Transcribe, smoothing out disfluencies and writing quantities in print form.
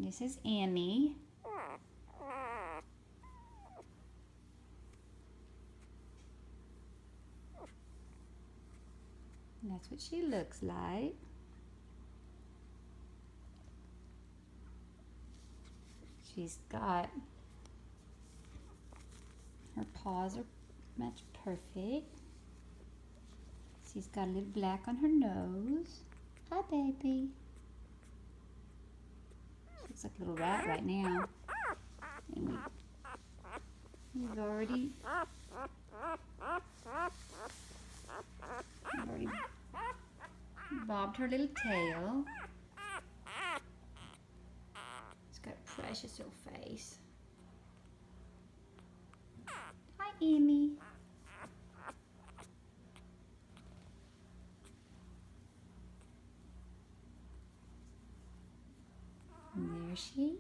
This is Emmy. And that's what she looks like. She's got, her paws are match perfect. She's got a little black on her nose. Hi, baby. She looks like a little rat right now. And we've already bobbed her little tail. She's got a precious little face. Hi, Emmy. And there she